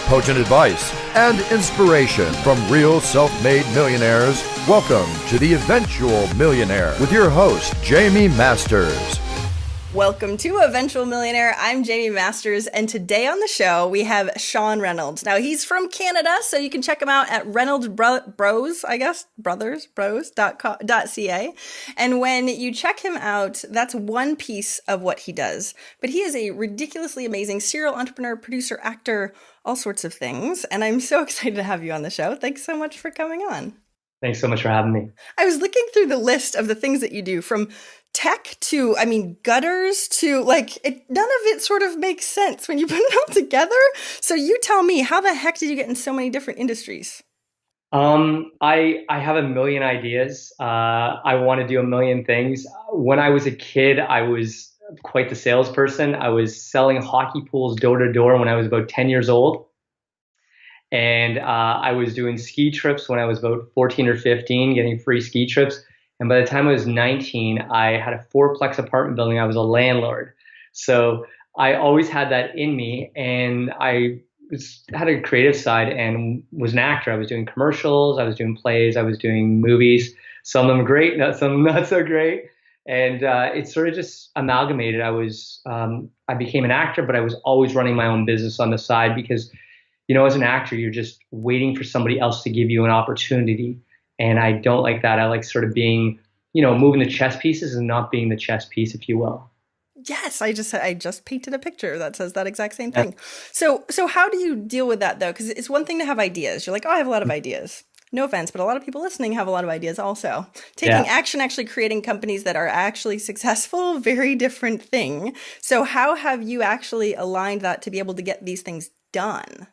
potent advice, and inspiration from real self-made millionaires. Welcome to The Eventual Millionaire with your host, Jaime Masters. Welcome to Eventual Millionaire. I'm Jaime Masters, and today on the show we have Shawn Reynolds. Now he's from Canada, so you can check him out at Reynolds Bros, I guess, brothersbros.ca. And when you check him out, that's one piece of what he does. But he is a ridiculously amazing serial entrepreneur, producer, actor, all sorts of things. And I'm so excited to have you on the show. Thanks so much for coming on. Thanks so much for having me. I was looking through the list of the things that you do, from tech to, gutters to none of it sort of makes sense when you put it all together. So you tell me, how the heck did you get in so many different industries? I have a million ideas. I want to do a million things. When I was a kid, I was quite the salesperson. I was selling hockey pools door to door when I was about 10 years old. And I was doing ski trips when I was about 14 or 15, getting free ski trips. And by the time I was 19, I had a fourplex apartment building. I was a landlord. So I always had that in me. And I had a creative side and was an actor. I was doing commercials. I was doing plays. I was doing movies. Some of them great, some not so great. And it sort of just amalgamated. I became an actor, but I was always running my own business on the side because, as an actor, you're just waiting for somebody else to give you an opportunity. And I don't like that. I like sort of being, moving the chess pieces and not being the chess piece, if you will. Yes, I just painted a picture that says that exact same thing. Yeah. So how do you deal with that, though? Because it's one thing to have ideas. You're like, oh, I have a lot of ideas. No offense, but a lot of people listening have a lot of ideas also. Taking action, actually creating companies that are actually successful, very different thing. So how have you actually aligned that to be able to get these things done?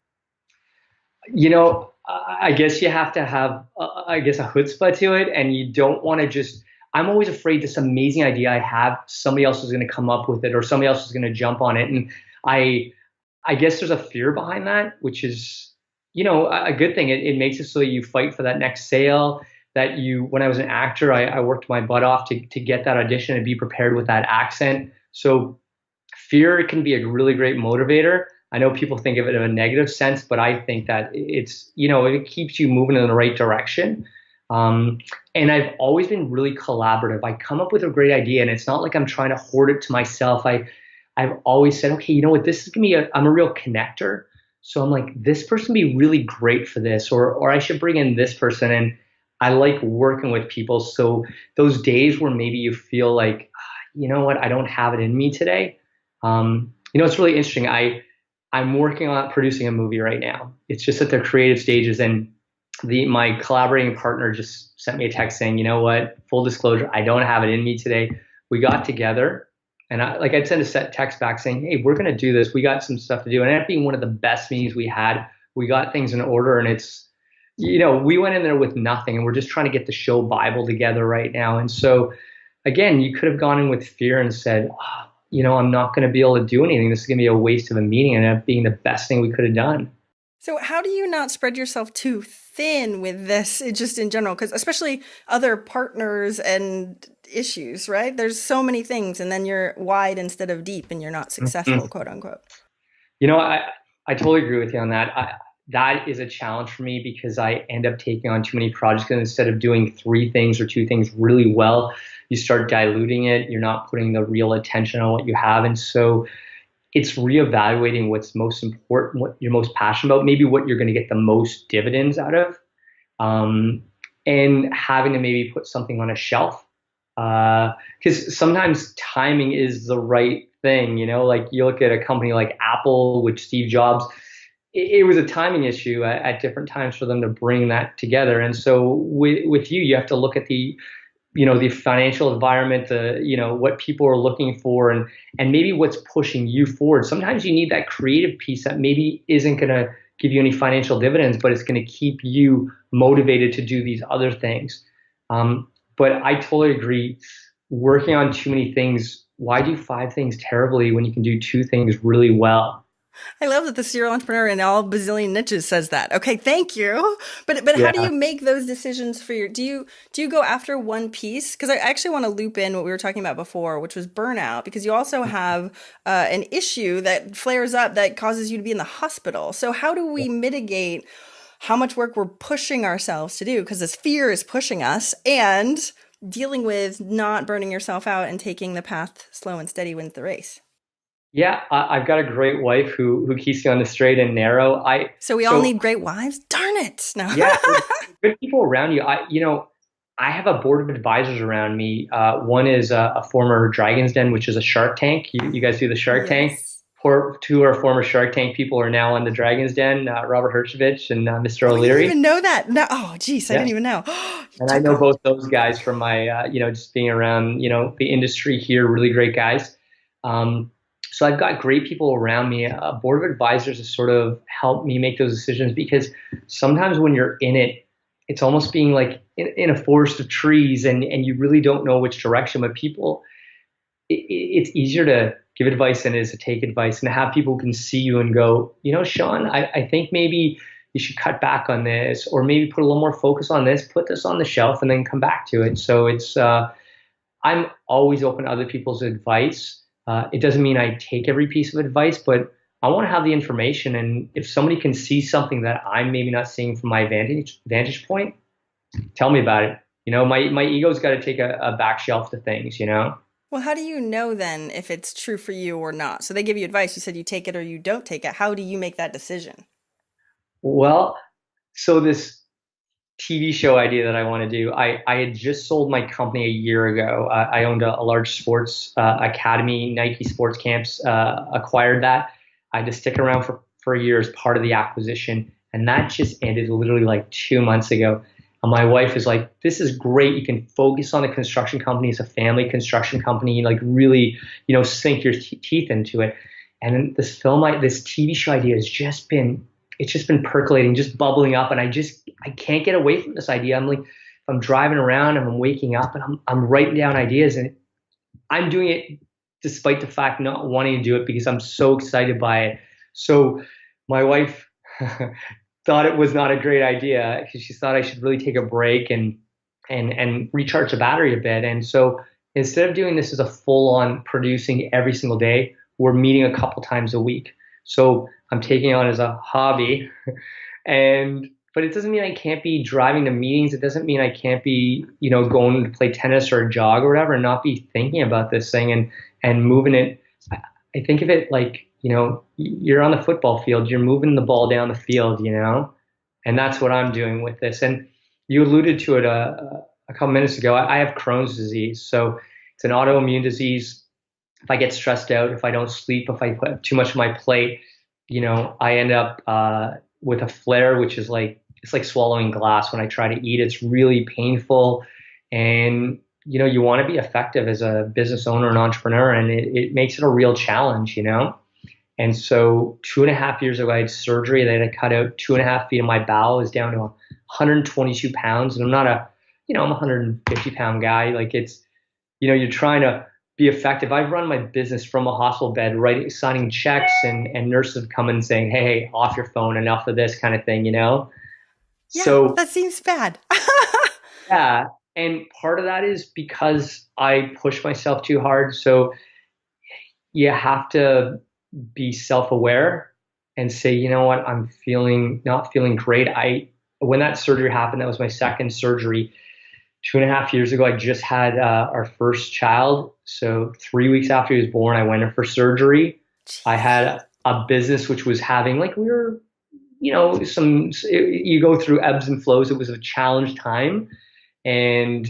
I guess you have to have, a chutzpah to it, and you don't want to just, I'm always afraid this amazing idea I have, somebody else is going to come up with it or somebody else is going to jump on it. And I guess there's a fear behind that, which is, a good thing. It makes it so that you fight for that next sale, when I was an actor, I worked my butt off to get that audition and be prepared with that accent. So fear can be a really great motivator. I know people think of it in a negative sense, but I think that it's, it keeps you moving in the right direction. And I've always been really collaborative. I come up with a great idea and it's not like I'm trying to hoard it to myself. I've always said, okay, you know what, this is going to be I'm a real connector. So I'm like, this person would be really great for this, or I should bring in this person. And I like working with people. So those days where maybe you feel like, you know what, I don't have it in me today. It's really interesting. I'm working on producing a movie right now. It's just at the creative stages, and my collaborating partner just sent me a text saying, you know what, full disclosure, I don't have it in me today. We got together, and I'd send a set text back saying, hey, we're going to do this. We got some stuff to do. And it ended up being one of the best meetings we had. We got things in order, and it's, we went in there with nothing, and we're just trying to get the show Bible together right now. And so, again, you could have gone in with fear and said, I'm not going to be able to do anything. This is going to be a waste of a meeting, and it ended up being the best thing we could have done. So how do you not spread yourself too thin with this, just in general? Because especially other partners and issues, right? There's so many things, and then you're wide instead of deep, and you're not successful, quote unquote. I totally agree with you on that. That is a challenge for me because I end up taking on too many projects, and instead of doing 3 things or 2 things really well, you start diluting it. You're not putting the real attention on what you have. And so it's reevaluating what's most important, what you're most passionate about, maybe what you're going to get the most dividends out of, and having to maybe put something on a shelf. Because sometimes timing is the right thing. Like you look at a company like Apple with Steve Jobs, it was a timing issue at different times for them to bring that together. And so with you have to look at the financial environment, what people are looking for, and maybe what's pushing you forward. Sometimes you need that creative piece that maybe isn't going to give you any financial dividends, but it's going to keep you motivated to do these other things. But I totally agree. Working on too many things, why do 5 things terribly when you can do 2 things really well? I love that the serial entrepreneur in all bazillion niches says that. Okay, thank you. But how do Yeah. you make those decisions for your do you go after one piece? Because I actually want to loop in what we were talking about before, which was burnout, because you also have an issue that flares up that causes you to be in the hospital. So how do we mitigate how much work we're pushing ourselves to do? Because this fear is pushing us, and dealing with not burning yourself out and taking the path slow and steady wins the race. Yeah, I've got a great wife who keeps me on the straight and narrow. So we all So need great wives? Darn it. No. yeah, good people around you. I have a board of advisors around me. One is a former Dragon's Den, which is a Shark Tank. You guys do the Shark Tank. Yes. Two are former Shark Tank people are now on the Dragon's Den, Robert Herjavec and Mr. Oh, you didn't O'Leary. even know that. No. Oh, geez. I Yeah. didn't even know. You And I took know off. both those guys from my, just being around, the industry here, really great guys. Um, so I've got great people around me. A board of advisors to sort of help me make those decisions because sometimes when you're in it, it's almost being like in a forest of trees and you really don't know which direction. But it's easier to give advice than it is to take advice and to have people who can see you and go, Shawn, I think maybe you should cut back on this or maybe put a little more focus on this, put this on the shelf and then come back to it. So I'm always open to other people's advice. It doesn't mean I take every piece of advice, but I want to have the information. And if somebody can see something that I'm maybe not seeing from my vantage point, tell me about it. My ego's got to take a back shelf to things. Well, how do you know then if it's true for you or not? So they give you advice. You said you take it or you don't take it. How do you make that decision? Well, so this TV show idea that I want to do, I had just sold my company a year ago. I owned a large sports academy, Nike Sports Camps, acquired that. I had to stick around for a year as part of the acquisition. And that just ended literally like 2 months ago. And my wife is like, this is great. You can focus on the construction company. It's a family construction company. Like really, sink your teeth into it. And then this TV show idea it's just been percolating, just bubbling up. And I can't get away from this idea. I'm like, if I'm driving around and I'm waking up and I'm writing down ideas and I'm doing it despite the fact not wanting to do it because I'm so excited by it. So my wife thought it was not a great idea because she thought I should really take a break and recharge the battery a bit. And so instead of doing this as a full-on producing every single day, we're meeting a couple times a week. So I'm taking it on as a hobby, but it doesn't mean I can't be driving to meetings. It doesn't mean I can't be, going to play tennis or jog or whatever and not be thinking about this thing and moving it. I think of it like, you're on the football field, you're moving the ball down the field, and that's what I'm doing with this. And you alluded to it a couple minutes ago. I have Crohn's disease. So it's an autoimmune disease. If I get stressed out, if I don't sleep, if I put too much on my plate, I end up with a flare, which is it's like swallowing glass when I try to eat. It's really painful. And, you want to be effective as a business owner and entrepreneur, and it makes it a real challenge, And so 2.5 years ago, I had surgery. They had to cut out 2.5 feet of my bowel. Is down to 122 pounds. And I'm not I'm a 150 pound guy. Like you're trying to be effective. I've run my business from a hospital bed, signing checks and nurses have come in saying, hey, off your phone, enough of this kind of thing, Yeah, So that seems bad. yeah. And part of that is because I push myself too hard. So you have to be self-aware and say, you know what, I'm not feeling great. When that surgery happened, that was my second surgery 2.5 years ago. I just had our first child. So 3 weeks after he was born, I went in for surgery. I had a business which was having you go through ebbs and flows. It was a challenge time. And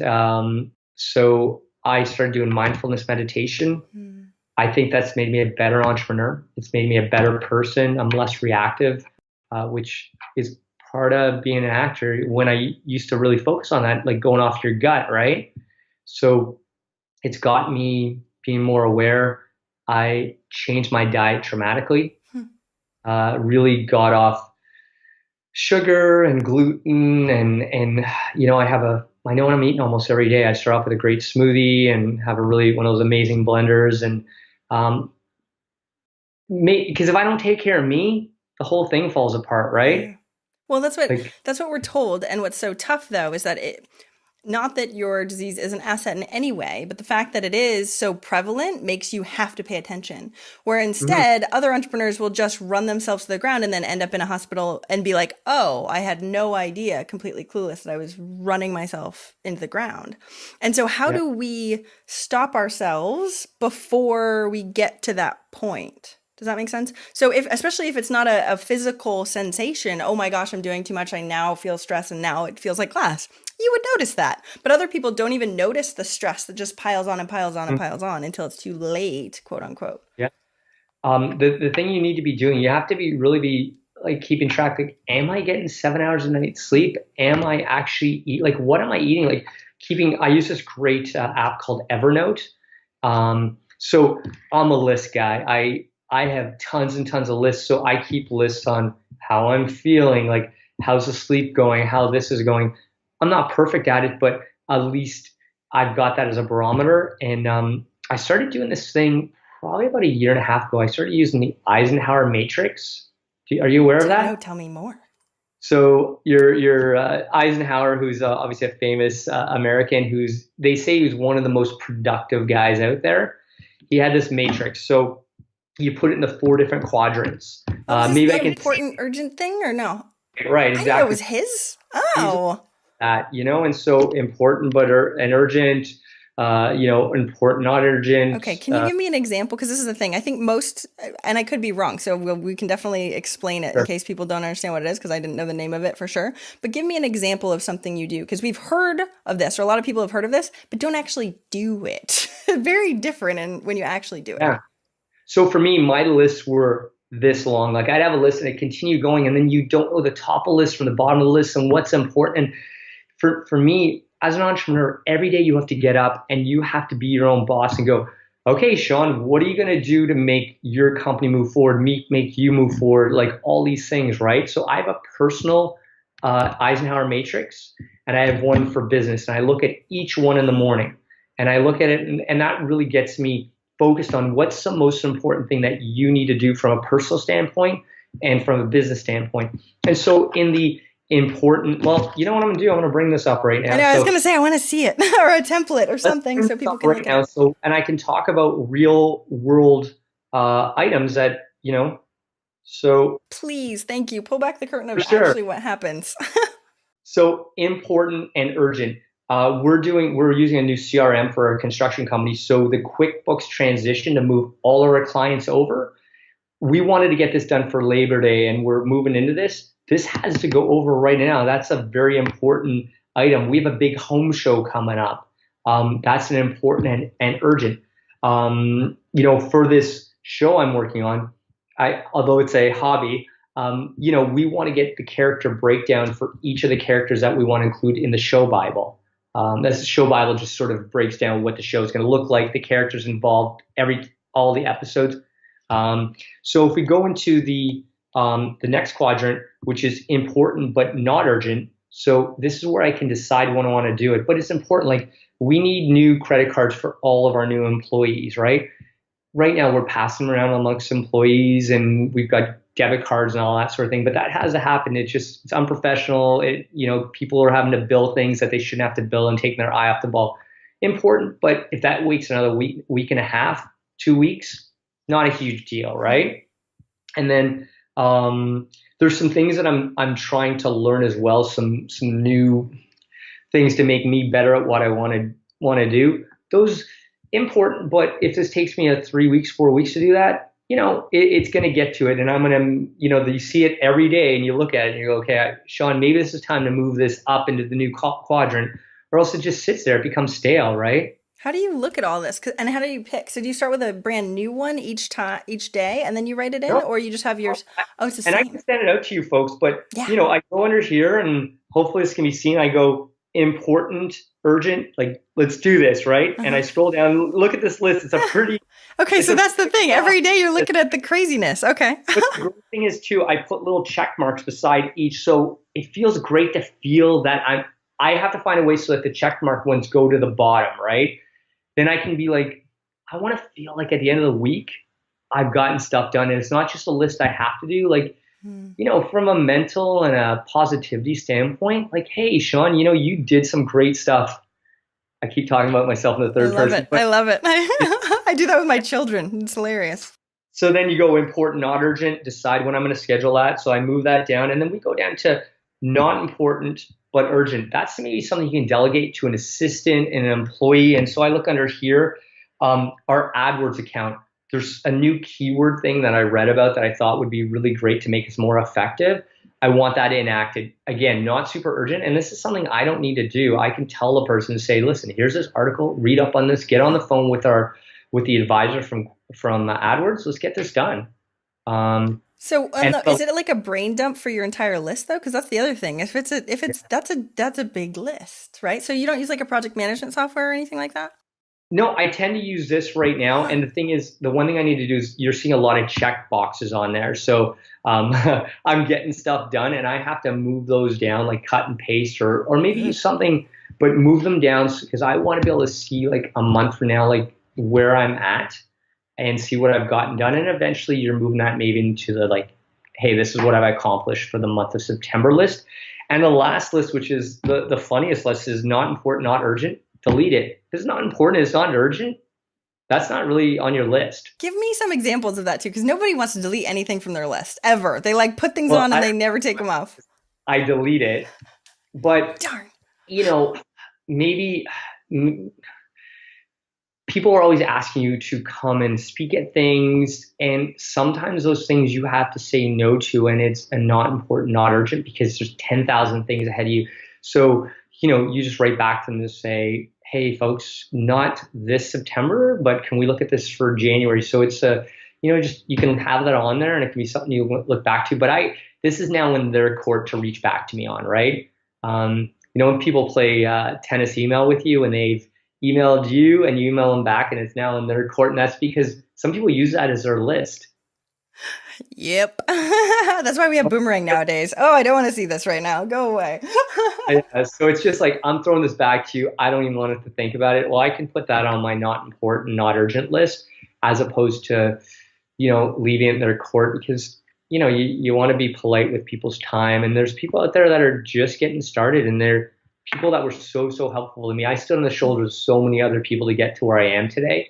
so I started doing mindfulness meditation. Hmm. I think that's made me a better entrepreneur. It's made me a better person. I'm less reactive, which is part of being an actor. When I used to really focus on that, like going off your gut, right? So it's got me being more aware. I changed my diet dramatically, really got off sugar and gluten and I know what I'm eating almost every day. I start off with a great smoothie and have one of those amazing blenders and because if I don't take care of me, the whole thing falls apart, right? Well, Like, that's what we're told. And what's so tough though is that not that your disease is an asset in any way, but the fact that it is so prevalent makes you have to pay attention. Where mhm, instead, other entrepreneurs will just run themselves to the ground and then end up in a hospital and be like, oh, I had no idea, completely clueless that I was running myself into the ground. And so, how yeah. do we stop ourselves before we get to that point? Does that make sense? So especially if it's not a physical sensation, oh my gosh, I'm doing too much. I now feel stress and now it feels like glass. You would notice that. But other people don't even notice the stress that just piles on and piles on and Mhm. piles on until it's too late, quote unquote. Yeah. The thing you need to be doing, you have to be like keeping track. Like, am I getting 7 hours a night sleep? Am I actually like, what am I eating? Like I use this great app called Evernote. So I'm a list guy. I have tons and tons of lists. So I keep lists on how I'm feeling, like how's the sleep going, how this is going. I'm not perfect at it, but at least I've got that as a barometer. And I started doing this thing probably about a year and a half ago. I started using the Eisenhower Matrix. Are you aware of No, that? tell me more. So your Eisenhower, who's obviously a famous American, who's they say he was one of the most productive guys out there. He had this matrix. So you put it into four different quadrants. Oh, is this Maybe the I can important urgent thing or no? right, I didn't know it exactly. was his. He's Oh, that, and so important, but and urgent, important, not urgent. okay. Can you give me an example? Because this is the thing. I think most, and I could be wrong, so we can definitely explain it in Sure. case people don't understand what it is, because I didn't know the name of it for sure. But give me an example of something you do, because we've heard of this, or a lot of people have heard of this, but don't actually do it. Very different and when you actually do it. Yeah. So for me, my lists were this long. Like I'd have a list and it continue going, and then you don't know the top of the list from the bottom of the list and what's important. And for me, as an entrepreneur, every day you have to get up and you have to be your own boss and go, okay, Shawn, what are you going to do to make your company move forward, make you move forward, like all these things, right? So I have a personal Eisenhower matrix, and I have one for business, and I look at each one in the morning, and I look at it, and that really gets me focused on what's the most important thing that you need to do from a personal standpoint and from a business standpoint. And so in the important, well, you know what I'm going to do? I'm going to bring this up right I now. know, I was So going to say, I want to see it or a template or let's something bring so this people up can right look at now. it. So, and I can talk about real world items that, so Please, thank you. Pull back the curtain for of sure. actually what happens. So important and urgent. We're using a new CRM for our construction company. So the QuickBooks transition to move all of our clients over, we wanted to get this done for Labor Day, and we're moving into this. This has to go over right now. That's a very important item. We have a big home show coming up. That's an important and urgent. For this show I'm working on, although it's a hobby, we want to get the character breakdown for each of the characters that we want to include in the show Bible. That's the show Bible just sort of breaks down what the show is going to look like, the characters involved, all the episodes. So if we go into the next quadrant, which is important but not urgent, so this is where I can decide when I want to do it. But it's important. Like we need new credit cards for all of our new employees, right? Right now we're passing them around amongst employees, and we've got debit cards and all that sort of thing. But that has to happen. It's unprofessional. People are having to bill things that they shouldn't have to bill and taking their eye off the ball. Important, but if that week's another week and a half, 2 weeks, not a huge deal, right? And then there's some things that I'm trying to learn as well, some new things to make me better at what I want to do. Those important, but if this takes me 3 weeks, 4 weeks to do that, it's going to get to it, and I'm going to, you see it every day, and you look at it and you go, okay, Shawn, maybe this is time to move this up into the new quadrant, or else it just sits there, it becomes stale, right? How do you look at all this? And how do you pick? So do you start with a brand new one each day, and then you write it in, No, or you just have yours? Oh, it's the and I can same. send it out to you folks, but Yeah. I go under here, and hopefully this can be seen. I go important, urgent, like let's do this, right? And I Uh-huh. scroll down, look at this list. Okay, It's so a that's the pretty thing. long Every day you're list. looking at the craziness. Okay. But the great thing is too, I put little check marks beside each, so it feels great to feel that I have to find a way so that the check mark ones go to the bottom, right? Then I can be like, I want to feel like at the end of the week, I've gotten stuff done. And it's not just a list I have to do. Like, from a mental and a positivity standpoint, like, hey, Shawn, you did some great stuff. I keep talking about myself in the third person. I love it. I do that with my children. It's hilarious. So then you go important, not urgent, decide when I'm going to schedule that. So I move that down, and then we go down to not important, but urgent. That's maybe something you can delegate to an assistant and an employee. And so I look under here, our AdWords account. There's a new keyword thing that I read about that I thought would be really great to make us more effective. I want that enacted. Again, not super urgent. And this is something I don't need to do. I can tell the person, say, listen, here's this article, read up on this, get on the phone with the advisor from AdWords. Let's get this done. Is it like a brain dump for your entire list though? Because that's the other thing. That's a big list, right? So you don't use like a project management software or anything like that? No, I tend to use this right now. And the thing is, the one thing I need to do is you're seeing a lot of check boxes on there. So I'm getting stuff done and I have to move those down, like cut and paste or maybe use something, but move them down because I want to be able to see like a month from now, like where I'm at and see what I've gotten done. And eventually you're moving that maybe into the like, hey, this is what I've accomplished for the month of September list. And the last list, which is the funniest list, is not important, not urgent. Delete it. If it's not important, it's not urgent. That's not really on your list. Give me some examples of that too, because nobody wants to delete anything from their list ever. They like put things on and they never take them off. I delete it, but darn, maybe people are always asking you to come and speak at things, and sometimes those things you have to say no to, and it's a not important, not urgent because there's 10,000 things ahead of you. So you just write back to them to say, hey, folks, not this September, but can we look at this for January? So it's you can have that on there and it can be something you look back to. But this is now in their court to reach back to me on, right? When people play tennis email with you and they've emailed you and you email them back and it's now in their court. And that's because some people use that as their list. Yep. That's why we have Boomerang nowadays. Oh, I don't want to see this right now. Go away. So it's just like, I'm throwing this back to you. I don't even want to think about it. Well, I can put that on my not important, not urgent list as opposed to, leaving it in their court because, you want to be polite with people's time. And there's people out there that are just getting started and they're people that were so, so helpful to me. I stood on the shoulders of so many other people to get to where I am today.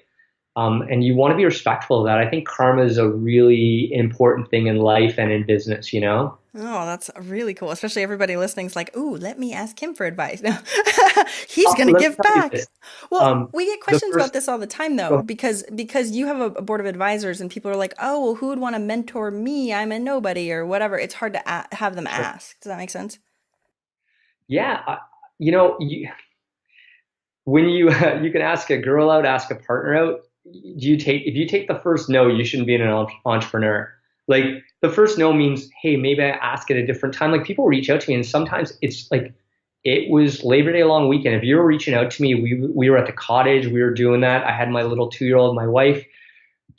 And you want to be respectful of that. I think karma is a really important thing in life and in business, Oh, that's really cool. Especially everybody listening is like, ooh, let me ask him for advice. He's going to give back. Well, we get questions about this all the time, though, because you have a board of advisors and people are like, oh, well, who would want to mentor me? I'm a nobody or whatever. It's hard to have them ask. Does that make sense? Yeah. When you can ask a girl out, ask a partner out, if you take the first no, you shouldn't be an entrepreneur. Like the first no means, hey, maybe I ask at a different time. Like people reach out to me and sometimes it's like, it was Labor Day long weekend. If you were reaching out to me, we were at the cottage, we were doing that. I had my little 2-year-old, my wife.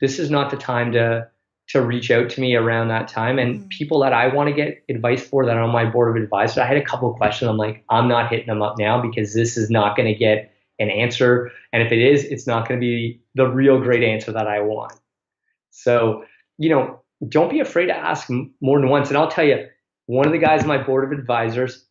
This is not the time to reach out to me around that time. And people that I want to get advice for that are on my board of advisors, I had a couple of questions. I'm like, I'm not hitting them up now because this is not going to get an answer. And if it is, it's not going to be the real great answer that I want. So, don't be afraid to ask more than once. And I'll tell you, one of the guys on my board of advisors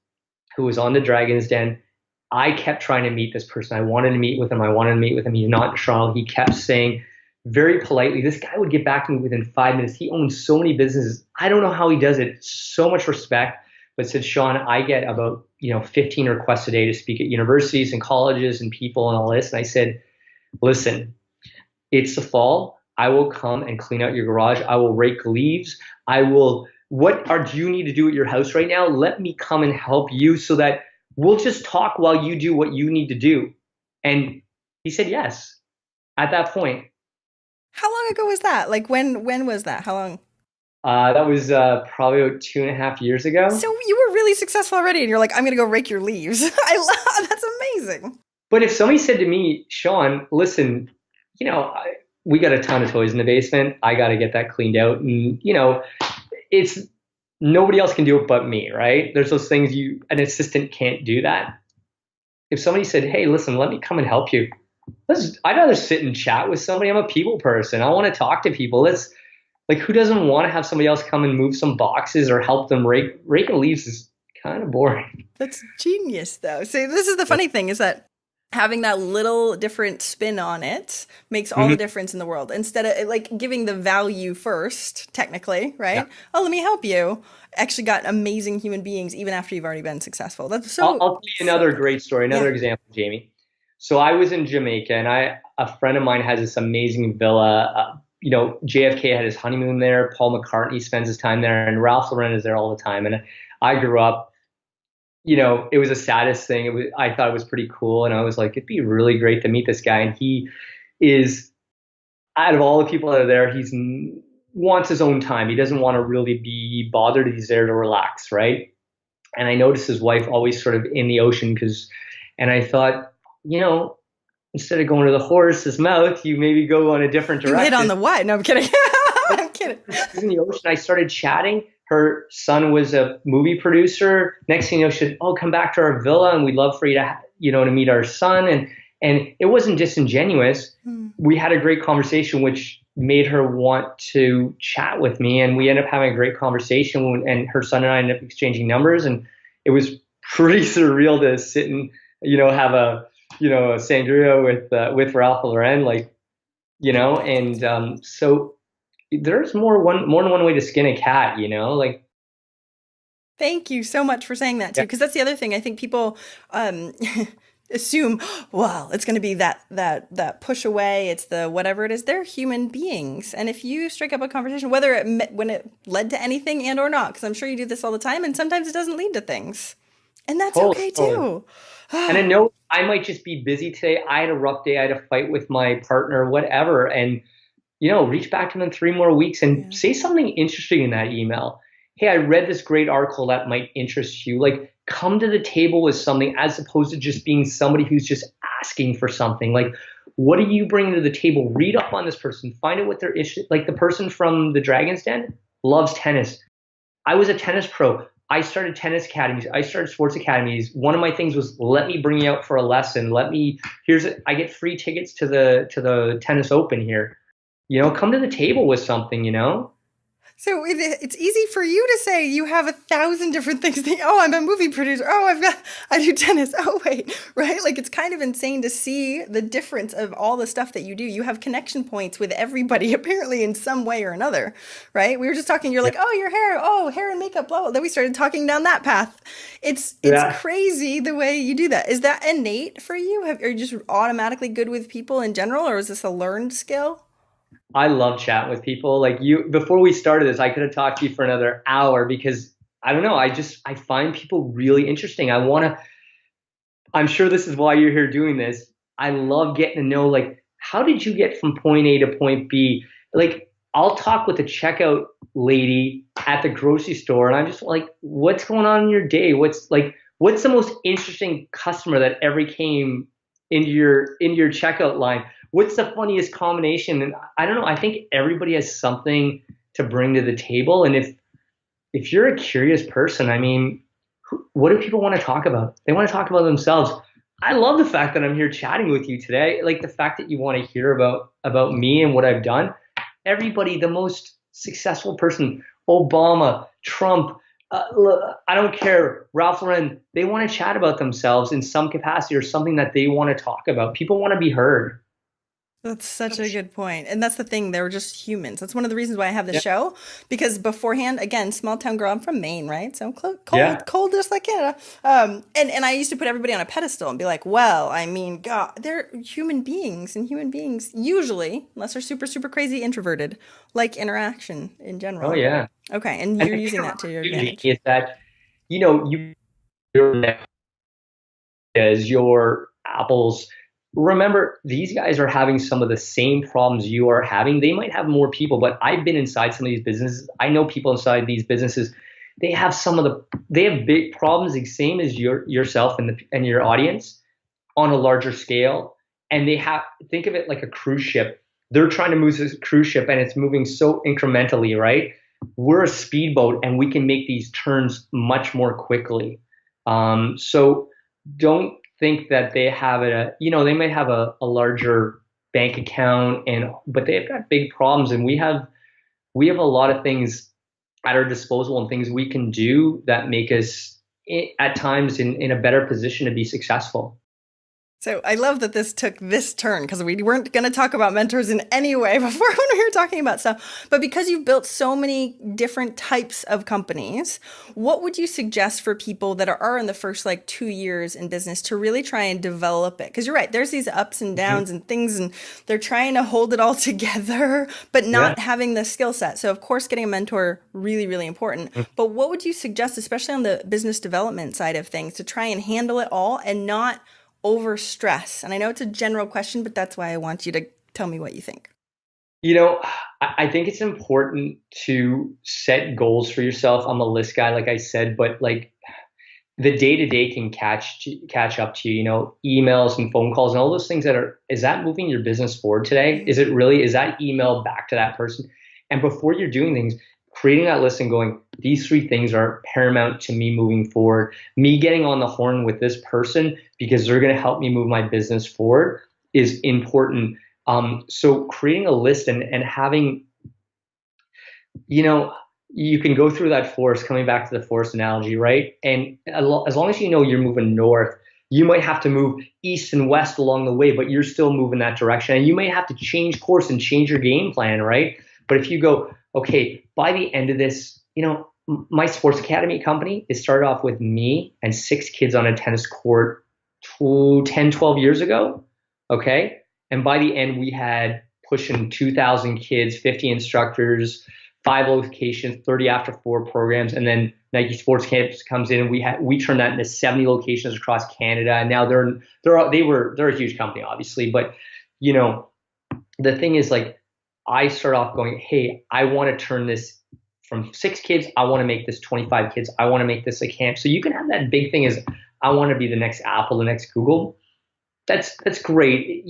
who was on the Dragon's Den, I kept trying to meet this person. I wanted to meet with him. He's not in Charlotte. He kept saying very politely, this guy would get back to me within 5 minutes. He owns so many businesses. I don't know how he does it. So much respect. But said, Shawn, I get about 15 requests a day to speak at universities and colleges and people and all this. And I said, listen, it's the fall. I will come and clean out your garage. I will rake leaves. Do you need to do at your house right now? Let me come and help you so that we'll just talk while you do what you need to do. And he said yes at that point. How long ago was that? Like when was that? How long? That was probably about 2.5 years ago. So you were really successful already, and you're like, I'm going to go rake your leaves. That's amazing. But if somebody said to me, Shawn, listen, we got a ton of toys in the basement. I got to get that cleaned out. And, it's nobody else can do it but me, right? There's those things an assistant can't do that. If somebody said, hey, listen, let me come and help you. I'd rather sit and chat with somebody. I'm a people person. I want to talk to people. Like, who doesn't want to have somebody else come and move some boxes or help them raking leaves is kind of boring. That's genius, though. See, this is the funny thing is that having that little different spin on it makes all the difference in the world. Instead of like giving the value first, technically, right? Yeah. Oh, let me help you. Actually got amazing human beings even after you've already been successful. That's so. I'll tell you another great story, another example, Jamie. So I was in Jamaica, and a friend of mine has this amazing villa. JFK had his honeymoon there. Paul McCartney spends his time there, and Ralph Lauren is there all the time. And I grew up, it was the saddest thing. I thought it was pretty cool, and I was like, it'd be really great to meet this guy. And he is, out of all the people that are there, wants his own time. He doesn't want to really be bothered. He's there to relax, right? And I noticed his wife always sort of in the ocean and I thought, instead of going to the horse's mouth, you maybe go on a different direction. You hit on the what? No, I'm kidding. I'm kidding. In the ocean, I started chatting. Her son was a movie producer. Next thing you know, she said, "Oh, come back to our villa, and we'd love for you to meet our son." And it wasn't disingenuous. We had a great conversation, which made her want to chat with me, and we ended up having a great conversation. And her son and I ended up exchanging numbers, and it was pretty surreal to sit and have a sangria with Ralph Lauren, so there's more than one way to skin a cat, Thank you so much for saying that too, because that's the other thing. I think people assume, well, it's going to be that push away. It's the whatever it is. They're human beings, and if you strike up a conversation, whether when it led to anything and or not, because I'm sure you do this all the time, and sometimes it doesn't lead to things, and that's okay too. And I know I might just be busy today. I had a rough day. I had a fight with my partner, whatever. And, reach back to them in 3 more weeks and say something interesting in that email. Hey, I read this great article that might interest you. Like, come to the table with something as opposed to just being somebody who's just asking for something. Like, what are you bringing to the table? Read up on this person. Find out what their issue. Like the person from the Dragon's Den loves tennis. I was a tennis pro. I started tennis academies. I started sports academies. One of my things was, let me bring you out for a lesson. I get free tickets to the tennis open here. Come to the table with something, So it's easy for you to say you have 1,000 different things. I'm a movie producer. I do tennis. Oh, wait, right? Like, it's kind of insane to see the difference of all the stuff that you do. You have connection points with everybody, apparently, in some way or another, right? We were just talking, you're like, oh, your hair and makeup, blah, blah. Then we started talking down that path. It's crazy the way you do that. Is that innate for you? Are you just automatically good with people in general, or is this a learned skill? I love chatting with people. Like before we started this, I could have talked to you for another hour because I don't know. I find people really interesting. I'm sure this is why you're here doing this. I love getting to know, like, how did you get from point A to point B? Like, I'll talk with the checkout lady at the grocery store and I'm just like, what's going on in your day? What's the most interesting customer that ever came into your checkout line? What's the funniest combination? And I don't know. I think everybody has something to bring to the table. And if you're a curious person, I mean, what do people want to talk about? They want to talk about themselves. I love the fact that I'm here chatting with you today. Like the fact that you want to hear about me and what I've done. Everybody, the most successful person, Obama, Trump, I don't care, Ralph Lauren, they want to chat about themselves in some capacity or something that they want to talk about. People want to be heard. That's such a good point. And that's the thing. They're just humans. That's one of the reasons why I have the show, because beforehand, again, small town girl, I'm from Maine, right? So cold just like Canada. And I used to put everybody on a pedestal and be like, well, I mean, God, they're human beings, and human beings usually, unless they're super, super crazy introverted, like interaction in general. Oh, yeah. Okay. And you're using that to your advantage. Is that, your apples. Remember, these guys are having some of the same problems you are having. They might have more people, but I've been inside some of these businesses. I know people inside these businesses. They have big problems, the same as yourself and your audience on a larger scale. And think of it like a cruise ship. They're trying to move this cruise ship and it's moving so incrementally, right? We're a speedboat and we can make these turns much more quickly. So don't think that they have they might have a larger bank account but they've got big problems, and we have a lot of things at our disposal and things we can do that make us at times in a better position to be successful. So I love that this took this turn, because we weren't going to talk about mentors in any way before when we were talking about stuff. But because you've built so many different types of companies, what would you suggest for people that are in the first 2 years in business to really try and develop it? Because you're right, there's these ups and downs and things, and they're trying to hold it all together, but not having the skill set. So of course, getting a mentor, really, really important. But what would you suggest, especially on the business development side of things, to try and handle it all and not over stress? And I know it's a general question, but that's why I want you to tell me what you think. I think it's important to set goals for yourself. I'm a list guy, like I said, but the day-to-day can catch up to you, emails and phone calls and all those things is that moving your business forward today? Is that email back to that person? And before you're doing things, creating that list and going, these 3 things are paramount to me moving forward. Me getting on the horn with this person because they're going to help me move my business forward is important. So creating a list and having, you can go through that forest, coming back to the forest analogy, right? And as long as you're moving north, you might have to move east and west along the way, but you're still moving that direction. And you may have to change course and change your game plan, right? But if you go, okay, by the end of this, my sports academy company, it started off with me and 6 kids on a tennis court 10, 12 years ago. Okay. And by the end, we had pushing 2,000 kids, 50 instructors, 5 locations, 30 after 4 programs. And then Nike Sports Campus comes in, and we turned that into 70 locations across Canada. And now they're a huge company, obviously. But, the thing is, I start off going, hey, I want to turn this from 6 kids. I want to make this 25 kids. I want to make this a camp. So you can have that big thing as I want to be the next Apple, the next Google. That's great.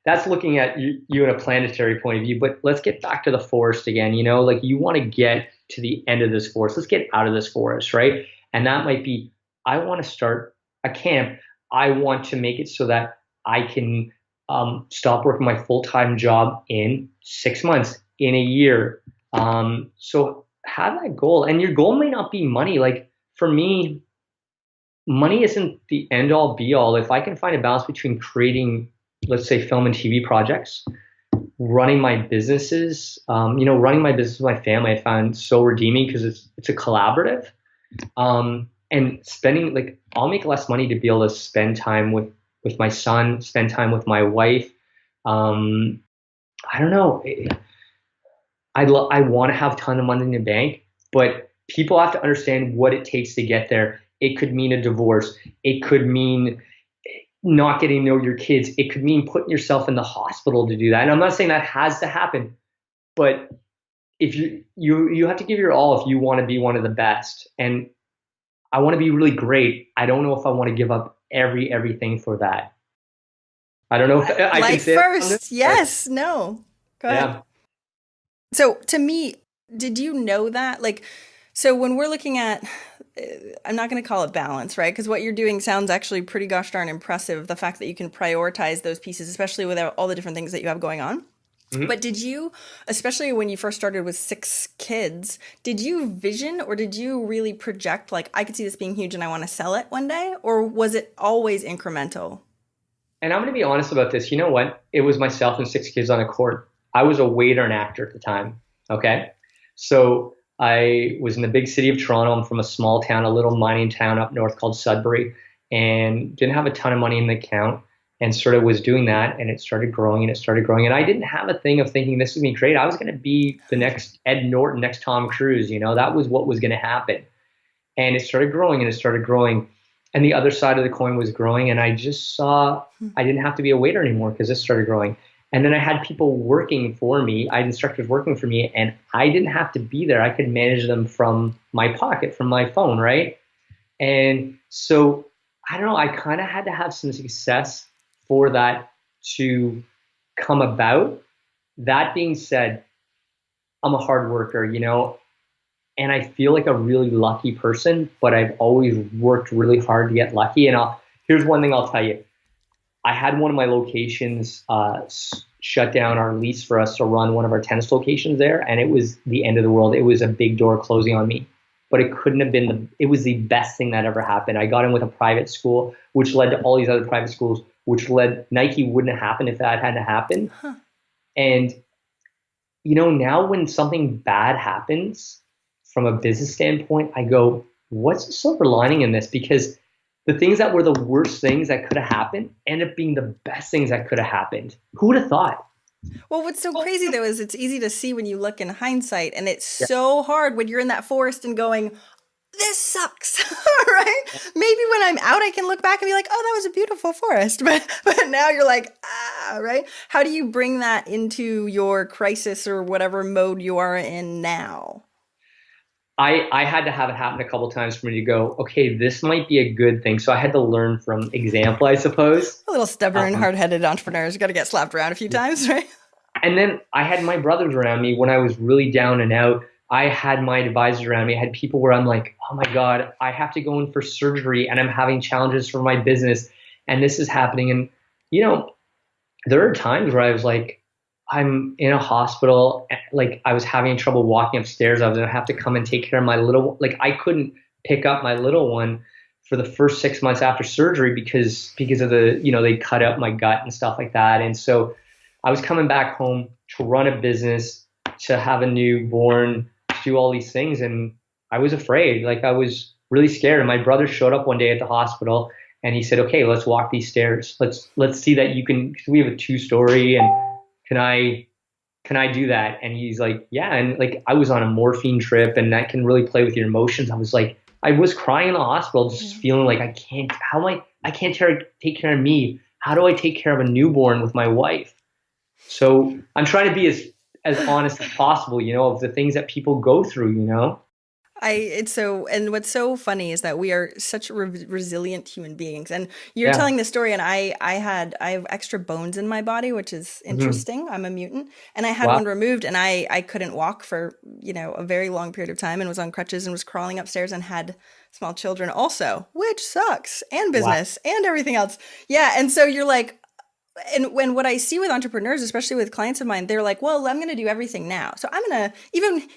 That's looking at you in a planetary point of view. But let's get back to the forest again. You want to get to the end of this forest. Let's get out of this forest, right? And that might be, I want to start a camp. I want to make it so that I can stop working my full-time job in 6 months, in a year. So have that goal, and your goal may not be money. For me, money isn't the end all be all. If I can find a balance between creating, let's say, film and TV projects, running my businesses, running my business with my family, I found so redeeming because it's a collaborative, and spending, I'll make less money to be able to spend time with my son, spend time with my wife. I don't know. I want to have a ton of money in the bank, but people have to understand what it takes to get there. It could mean a divorce. It could mean not getting to know your kids. It could mean putting yourself in the hospital to do that. And I'm not saying that has to happen, but if you have to give your all if you want to be one of the best. And I want to be really great. I don't know if I want to give up everything for that. I don't know if I can say first. Yes. No. Go ahead. Yeah. So to me, did you know that? So when we're looking at, I'm not going to call it balance, right? Because what you're doing sounds actually pretty gosh darn impressive. The fact that you can prioritize those pieces, especially with all the different things that you have going on. Mm-hmm. But did you, especially when you first started with 6 kids, did you vision or did you really project I could see this being huge and I want to sell it one day? Or was it always incremental? And I'm going to be honest about this. You know what? It was myself and 6 kids on a court. I was a waiter and actor at the time. Okay. So I was in the big city of Toronto. I'm from a small town, a little mining town up north called Sudbury, and didn't have a ton of money in the account, and sort of was doing that, and it started growing and it started growing. And I didn't have a thing of thinking this was going to be great. I was going to be the next Ed Norton, next Tom Cruise, that was what was going to happen. And it started growing and it started growing. And the other side of the coin was growing. And I just saw I didn't have to be a waiter anymore because this started growing. And then I had people working for me. I had instructors working for me, and I didn't have to be there. I could manage them from my pocket, from my phone, right? And so, I don't know, I kind of had to have some success for that to come about. That being said, I'm a hard worker, and I feel like a really lucky person, but I've always worked really hard to get lucky. And here's one thing I'll tell you. I had one of my locations shut down our lease for us to run one of our tennis locations there, and it was the end of the world. It was a big door closing on me, but it couldn't have been it was the best thing that ever happened. I got in with a private school, which led to all these other private schools, which led Nike wouldn't have happened if that had to happen. Huh. And, now when something bad happens from a business standpoint, I go, what's the silver lining in this? Because the things that were the worst things that could have happened end up being the best things that could have happened. Who would have thought? Well, what's so crazy though is it's easy to see when you look in hindsight, and it's so hard when you're in that forest and going, this sucks, right? Maybe when I'm out, I can look back and be like, oh, that was a beautiful forest. But now you're like, right? How do you bring that into your crisis or whatever mode you are in now? I had to have it happen a couple of times for me to go, okay, this might be a good thing. So I had to learn from example, I suppose. A little stubborn, hard-headed entrepreneurs got to get slapped around a few times, right? And then I had my brothers around me when I was really down and out. I had my advisors around me. I had people where I'm like, oh my God, I have to go in for surgery and I'm having challenges for my business and this is happening. And, there are times where I was like, I'm in a hospital, like I was having trouble walking upstairs. I was going to have to come and take care of my little, like I couldn't pick up my little one for the first 6 months after surgery because of the, they cut out my gut and stuff like that. And so I was coming back home to run a business, to have a newborn, do all these things, and I was afraid. Like I was really scared. And my brother showed up one day at the hospital and he said, okay, let's walk these stairs. Let's see that you can, we have a 2-story, and can I do that? And he's like, yeah. And like I was on a morphine trip, and that can really play with your emotions. I was like, I was crying in the hospital, just feeling like I can't take care of me. How do I take care of a newborn with my wife? So I'm trying to be as honest as possible, of the things that people go through, And what's so funny is that we are such resilient human beings. And you're telling the story, and I have extra bones in my body, which is interesting. I'm a mutant, and I had one removed, and I couldn't walk for, a very long period of time, and was on crutches and was crawling upstairs and had small children also, which sucks, and business and everything else. Yeah. And so you're like, and what I see with entrepreneurs, especially with clients of mine, they're like, well, I'm going to do everything now. So I'm going to,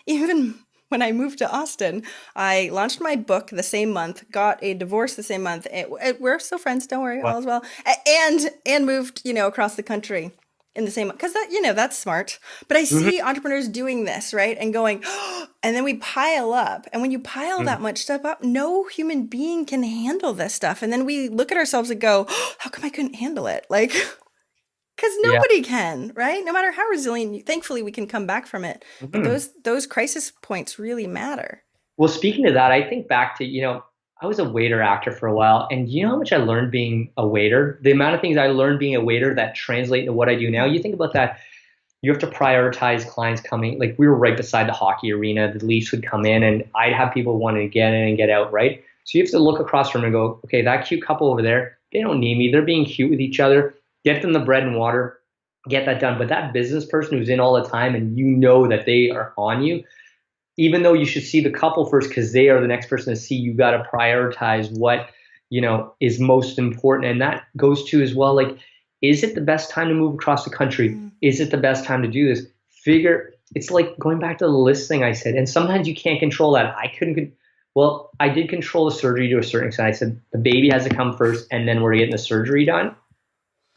even when I moved to Austin, I launched my book the same month, got a divorce the same month. We're still friends, don't worry, all is well. And moved, across the country in the same, because that's smart. But I see entrepreneurs doing this, right? And going, and then we pile up. And when you pile that much stuff up, no human being can handle this stuff. And then we look at ourselves and go, how come I couldn't handle it? Like, because nobody can, right? No matter how resilient, thankfully we can come back from it. But those crisis points really matter. Well, speaking of that, I think back to, I was a waiter actor for a while, and you know how much I learned being a waiter? The amount of things I learned being a waiter that translate into what I do now. You think about that, you have to prioritize clients coming. Like we were right beside the hockey arena. The Leafs would come in, and I'd have people wanting to get in and get out, right? So you have to look across from them and go, okay, that cute couple over there, they don't need me. They're being cute with each other. Get them the bread and water, get that done. But that business person who's in all the time, and that they are on you, even though you should see the couple first because they are the next person to see, you got to prioritize what, is most important. And that goes to as well, like, is it the best time to move across the country? Is it the best time to do this? It's like going back to the list thing I said. And sometimes you can't control that. I did control the surgery to a certain extent. I said, the baby has to come first, and then we're getting the surgery done.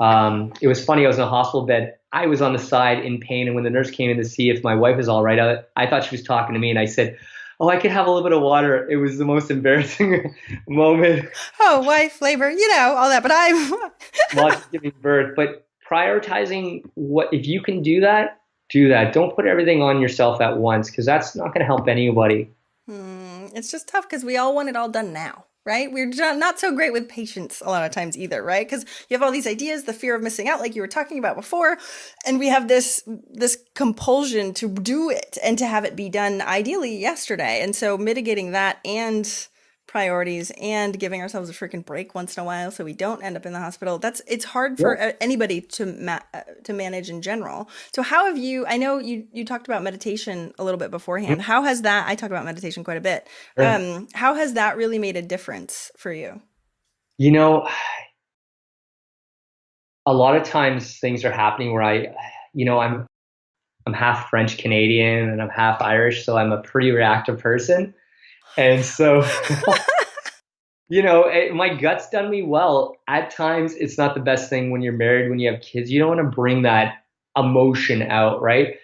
It was funny. I was in a hospital bed. I was on the side in pain. And when the nurse came in to see if my wife was all right, I thought she was talking to me. And I said, oh, I could have a little bit of water. It was the most embarrassing moment. Oh, wife, labor, all that. But I'm giving birth. But prioritizing if you can do that, do that. Don't put everything on yourself at once, because that's not going to help anybody. It's just tough because we all want it all done now. Right? We're not so great with patience a lot of times either, right? Because you have all these ideas, the fear of missing out, like you were talking about before, and we have this compulsion to do it and to have it be done ideally yesterday. And so mitigating that and priorities and giving ourselves a freaking break once in a while so we don't end up in the hospital. It's hard for anybody to manage in general. So how have you, I know you talked about meditation a little bit beforehand. How has that, I talk about meditation quite a bit. How has that really made a difference for you? a lot of times things are happening where I'm half French Canadian and I'm half Irish, so I'm a pretty reactive person. And so, my gut's done me well. At times, it's not the best thing when you're married, when you have kids. You don't want to bring that emotion out, right?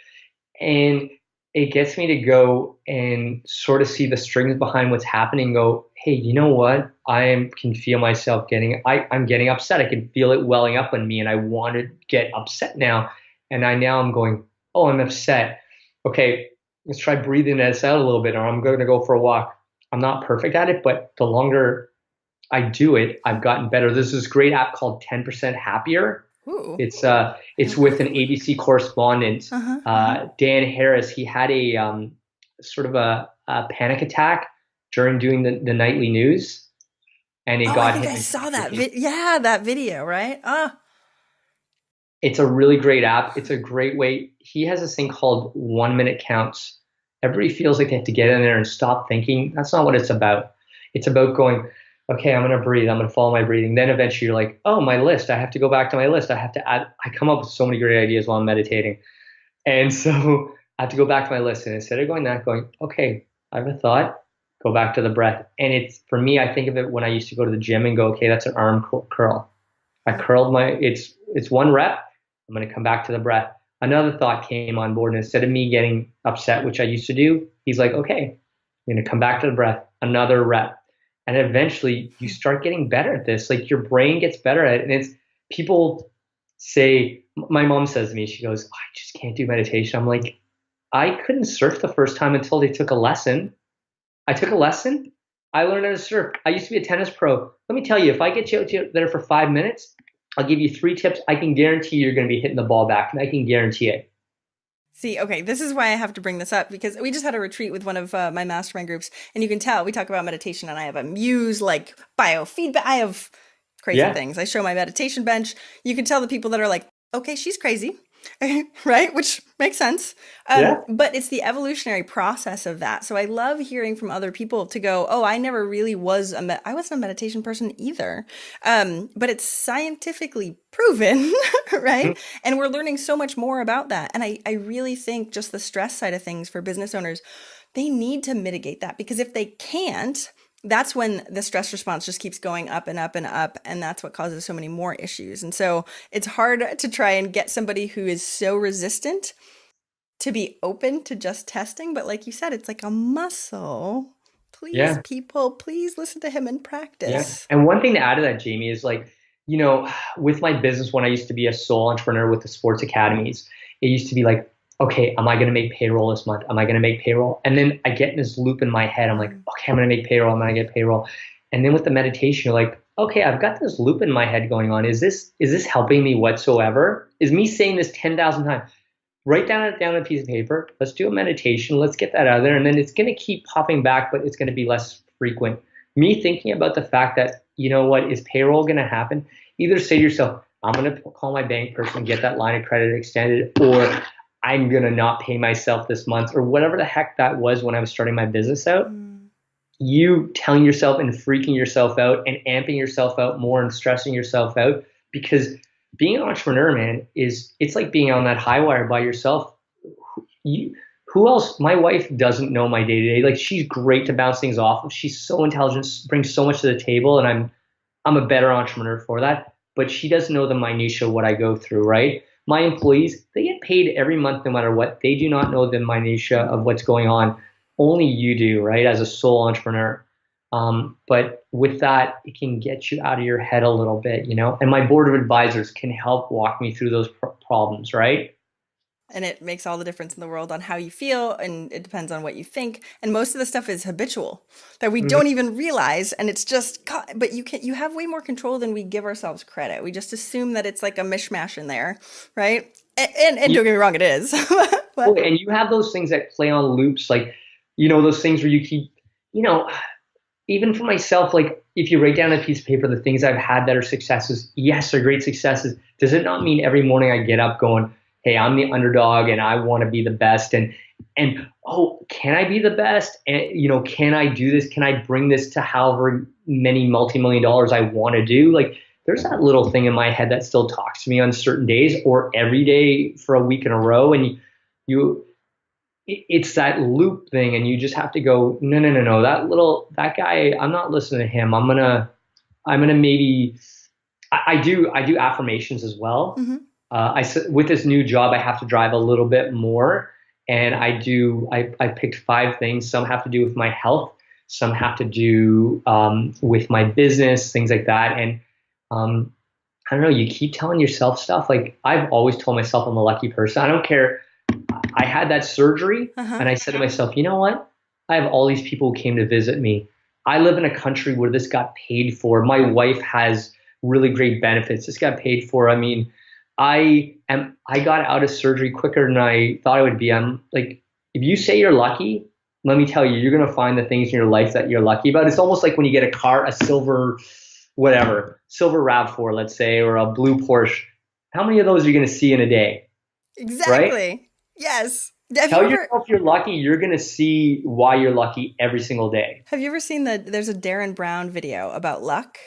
And it gets me to go and sort of see the strings behind what's happening and go, hey, you know what? Can feel myself I'm getting upset. I can feel it welling up in me and I want to get upset now. And I'm going, oh, I'm upset. Okay, let's try breathing this out a little bit, or I'm going to go for a walk. I'm not perfect at it, but the longer I do it, I've gotten better. There's this great app called 10% Happier. Ooh. It's with an ABC correspondent, Dan Harris. He had a sort of a panic attack during doing the nightly news, and it got I think him. I saw that. That video, right? It's a really great app. It's a great way. He has this thing called 1 minute counts. Everybody feels like they have to get in there and stop thinking. That's not what it's about. It's about going, okay, I'm going to breathe. I'm going to follow my breathing. Then eventually you're like, oh, my list. I have to go back to my list. I have to add. I come up with so many great ideas while I'm meditating. And so I have to go back to my list. And instead of going, okay, I have a thought, go back to the breath. And it's, for me, I think of it when I used to go to the gym and go, okay, that's an arm curl. I curled it's 1 rep. I'm going to come back to the breath. Another thought came on board. And instead of me getting upset, which I used to do, he's like, okay, you're going to come back to the breath, another rep. And eventually you start getting better at this. Like your brain gets better at it. And it's, people say, my mom says to me, she goes, I just can't do meditation. I'm like, I couldn't surf the first time until they took a lesson. I took a lesson. I learned how to surf. I used to be a tennis pro. Let me tell you, if I get you out there for 5 minutes, I'll give you 3 tips. I can guarantee you're going to be hitting the ball back. And I can guarantee it. See, okay, this is why I have to bring this up, because we just had a retreat with one of my mastermind groups, and you can tell we talk about meditation, and I have a muse, like biofeedback. I have crazy things. I show my meditation bench. You can tell the people that are like, okay, she's crazy, right? Which makes sense. But it's the evolutionary process of that. So I love hearing from other people to go, oh, I never really was I wasn't a meditation person either. But it's scientifically proven, right? Mm-hmm. And we're learning so much more about that. And I really think just the stress side of things for business owners, they need to mitigate that, because if they can't, that's when the stress response just keeps going up and up and up. And that's what causes so many more issues. And so it's hard to try and get somebody who is so resistant to be open to just testing. But like you said, it's like a muscle. Please, people, please listen to him and practice. Yeah. And one thing to add to that, Jamie, is like, with my business, when I used to be a sole entrepreneur with the sports academies, it used to be like, okay, am I going to make payroll this month? Am I going to make payroll? And then I get in this loop in my head. I'm like, okay, I'm going to make payroll. I'm going to get payroll. And then with the meditation, you're like, okay, I've got this loop in my head going on. Is this helping me whatsoever? Is me saying this 10,000 times? Write down on a piece of paper. Let's do a meditation. Let's get that out there. And then it's going to keep popping back, but it's going to be less frequent. Me thinking about the fact that, is payroll going to happen? Either say to yourself, I'm going to call my bank person, get that line of credit extended, or I'm going to not pay myself this month, or whatever the heck that was when I was starting my business out. You telling yourself and freaking yourself out and amping yourself out more and stressing yourself out, because being an entrepreneur, man, it's like being on that high wire by yourself. Who else? My wife doesn't know my day to day. Like, she's great to bounce things off of. She's so intelligent, brings so much to the table, and I'm a better entrepreneur for that. But she doesn't know the minutia of what I go through, right? My employees, they get paid every month no matter what. They do not know the minutia of what's going on. Only you do, right, as a sole entrepreneur. But with that, it can get you out of your head a little bit, And my board of advisors can help walk me through those problems, right? And it makes all the difference in the world on how you feel, and it depends on what you think. And most of the stuff is habitual that we don't even realize, and it's just, but you have way more control than we give ourselves credit. We just assume that it's like a mishmash in there, right? And don't get me wrong, it is. And you have those things that play on loops, like, those things where you keep, even for myself, like, if you write down a piece of paper, the things I've had that are successes, yes, they're great successes. Does it not mean every morning I get up going, hey, I'm the underdog and I want to be the best, and can I be the best? And, can I do this? Can I bring this to however many multi-million dollars I want to do? Like, there's that little thing in my head that still talks to me on certain days or every day for a week in a row. And it's that loop thing. And you just have to go, no, that guy, I'm not listening to him. I'm gonna maybe, I do affirmations as well. Mm-hmm. With this new job, I have to drive a little bit more. And I picked 5 things. Some have to do with my health. Some have to do with my business, things like that. And I don't know, you keep telling yourself stuff. Like I've always told myself I'm a lucky person. I don't care. I had that surgery and I said to myself, you know what? I have all these people who came to visit me. I live in a country where this got paid for. My wife has really great benefits. This got paid for. I mean, I got out of surgery quicker than I thought I would be. I'm like, if you say you're lucky, let me tell you, you're going to find the things in your life that you're lucky about. It's almost like when you get a car, a silver RAV4, let's say, or a blue Porsche. How many of those are you going to see in a day? Exactly. Right? Yes. Tell yourself you're lucky. You're going to see why you're lucky every single day. Have you ever seen there's a Darren Brown video about luck?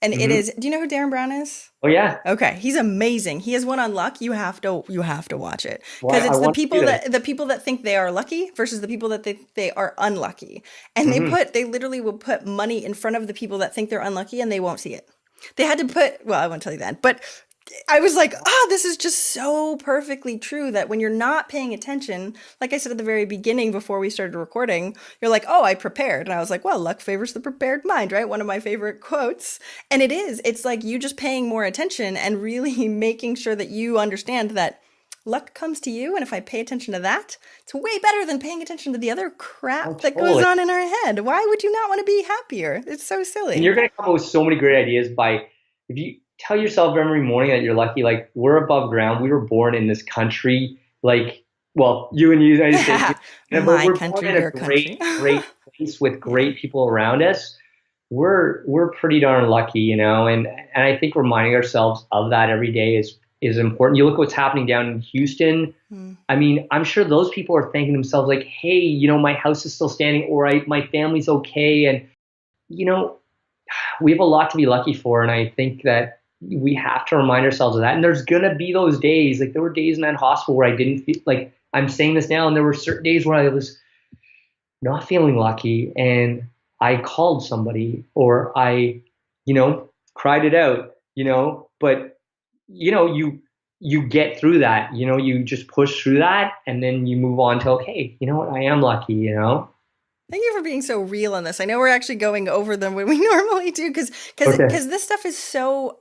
And Mm-hmm. it is, do you know who Darren Brown is? Oh yeah. Okay. He's amazing. He has one on luck. You have to watch it. Well, Because it's I want to do that. the people that think they are lucky versus the people that they are unlucky. And Mm-hmm. they literally will put money in front of the people that think they're unlucky and they won't see it. They had to put, well, I won't tell you that, but I was like, this is just so perfectly true that when you're not paying attention, like I said at the very beginning before we started recording, you're like, I prepared. And I was like, well, luck favors the prepared mind, right? One of my favorite quotes. And it's like you just paying more attention and really making sure that you understand that luck comes to you. And if I pay attention to that, it's way better than paying attention to the other crap that goes on in our head. Why would you not want to be happier? It's so silly. And you're going to come up with so many great ideas if you tell yourself every morning that you're lucky. Like we're above ground. We were born in this country. Like, well, you and the United States. My we're country, born in your a great, country. great place with great people around us. We're pretty darn lucky, you know. And I think reminding ourselves of that every day is important. You look at what's happening down in Houston. I mean, I'm sure those people are thanking themselves like, hey, you know, my house is still standing, or my family's okay. And, you know, we have a lot to be lucky for. And I think that we have to remind ourselves of that. And there's going to be those days, like there were days in that hospital where I didn't feel like, I'm saying this now, and there were certain days where I was not feeling lucky and I called somebody or I, you know, cried it out, you know, but you know, you get through that, you know, you just push through that and then you move on to, okay, you know what, I am lucky, you know. Thank you for being so real on this. I know we're actually going over them when we normally do because this stuff is so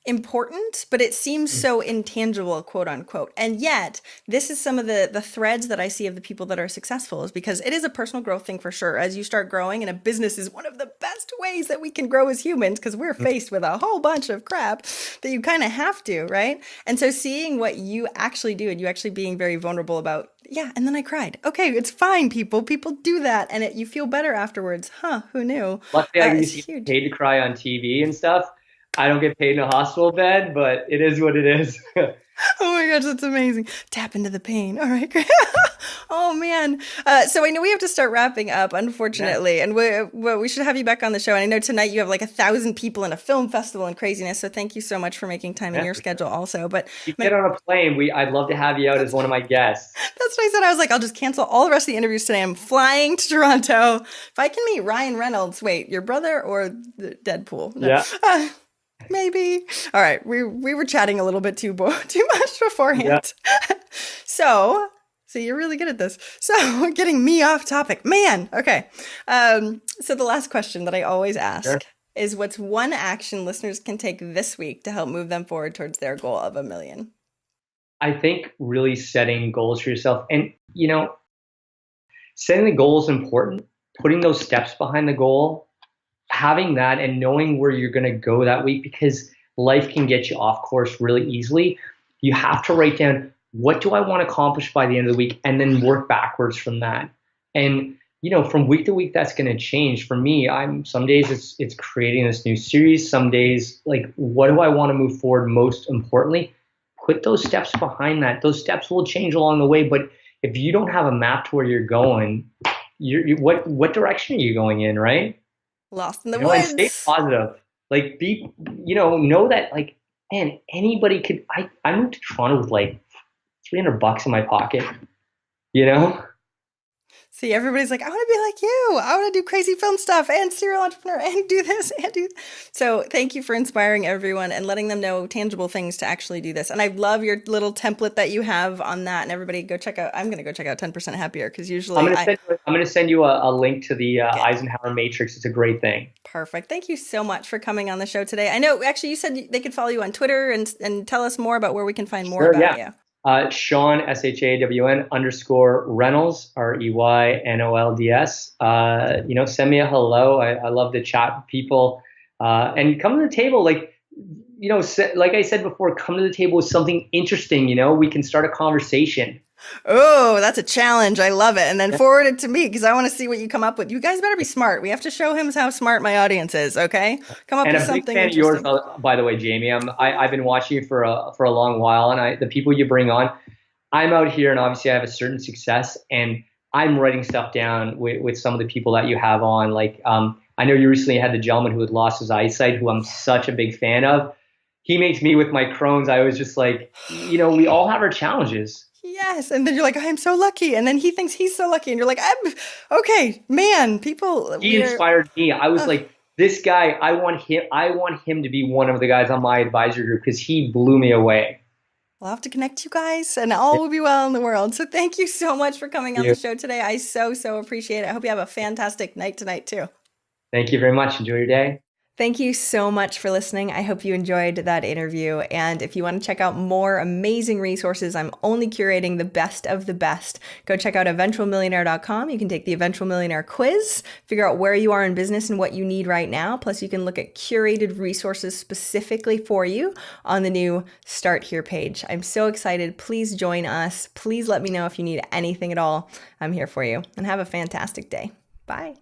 important, but it seems so intangible, quote unquote. And yet, this is some of the threads that I see of the people that are successful is because it is a personal growth thing for sure. As you start growing, and a business is one of the best ways that we can grow as humans because we're faced with a whole bunch of crap that you kind of have to, right? And so seeing what you actually do and you actually being very vulnerable about, yeah, and then I cried. Okay, it's fine, people. People do that, and you feel better afterwards. Huh, who knew? Luckily, I used to get paid to cry on TV and stuff. I don't get paid in a hospital bed, but it is what it is. Oh my gosh, that's amazing. Tap into the pain. All right, great. Oh man. So I know we have to start wrapping up, unfortunately. Yeah. And we should have you back on the show. And I know tonight you have like 1,000 people in a film festival and craziness. So thank you so much for making time in your schedule also. But you get on a plane, I'd love to have you out as one of my guests. That's what I said. I was like, I'll just cancel all the rest of the interviews today. I'm flying to Toronto. If I can meet Ryan Reynolds, wait, your brother or Deadpool? No. Yeah. Maybe. All right. We were chatting a little bit too much beforehand. Yeah. So you're really good at this. So getting me off topic, man. Okay. So the last question that I always ask is, what's one action listeners can take this week to help move them forward towards their goal of 1 million? I think really setting goals for yourself, and you know, setting the goal is important. Putting those steps behind the goal, having that and knowing where you're going to go that week, because life can get you off course really easily. You have to write down, what do I want to accomplish by the end of the week, and then work backwards from that. And, you know, from week to week, that's going to change. For me, some days it's creating this new series. Some days, like, what do I want to move forward most importantly? Put those steps behind that. Those steps will change along the way. But if you don't have a map to where you're going, what direction are you going in, right? Lost in the woods. And stay positive. Like know that like, man, anybody could, I moved to Toronto with like $300 in my pocket, you know? See, everybody's like, I want to be like you. I want to do crazy film stuff and serial entrepreneur and do this and do. So thank you for inspiring everyone and letting them know tangible things to actually do this. And I love your little template that you have on that. And everybody go check out. I'm going to go check out 10% Happier because usually I'm gonna send you a link to the Eisenhower Matrix. It's a great thing. Perfect. Thank you so much for coming on the show today. I know actually you said they could follow you on Twitter and tell us more about where we can find more about you. Shawn, SHAWN _Reynolds, REYNOLDS. Send me a hello. I love to chat with people, and come to the table. Like, like I said before, come to the table with something interesting. We can start a conversation. Oh, that's a challenge. I love it. And then forward it to me because I want to see what you come up with. You guys better be smart. We have to show him how smart my audience is. Okay, come up with something interesting. And a big fan of yours, by the way, Jaime. I've been watching you for a long while, and the people you bring on. I'm out here, and obviously I have a certain success, and I'm writing stuff down with some of the people that you have on. Like, I know you recently had the gentleman who had lost his eyesight, who I'm such a big fan of. He makes me with my Crohn's. I was just like, we all have our challenges. Yes. And then you're like, I am so lucky. And then he thinks he's so lucky. And you're like, okay, man, people. He inspired me. I was like, this guy, I want him to be one of the guys on my advisory group because he blew me away. We'll have to connect you guys and all will be well in the world. So thank you so much for coming on the show today. I so appreciate it. I hope you have a fantastic night tonight too. Thank you very much. Enjoy your day. Thank you so much for listening. I hope you enjoyed that interview. And if you want to check out more amazing resources, I'm only curating the best of the best. Go check out eventualmillionaire.com. You can take the Eventual Millionaire quiz, figure out where you are in business and what you need right now. Plus, you can look at curated resources specifically for you on the new Start Here page. I'm so excited. Please join us. Please let me know if you need anything at all. I'm here for you. And have a fantastic day. Bye.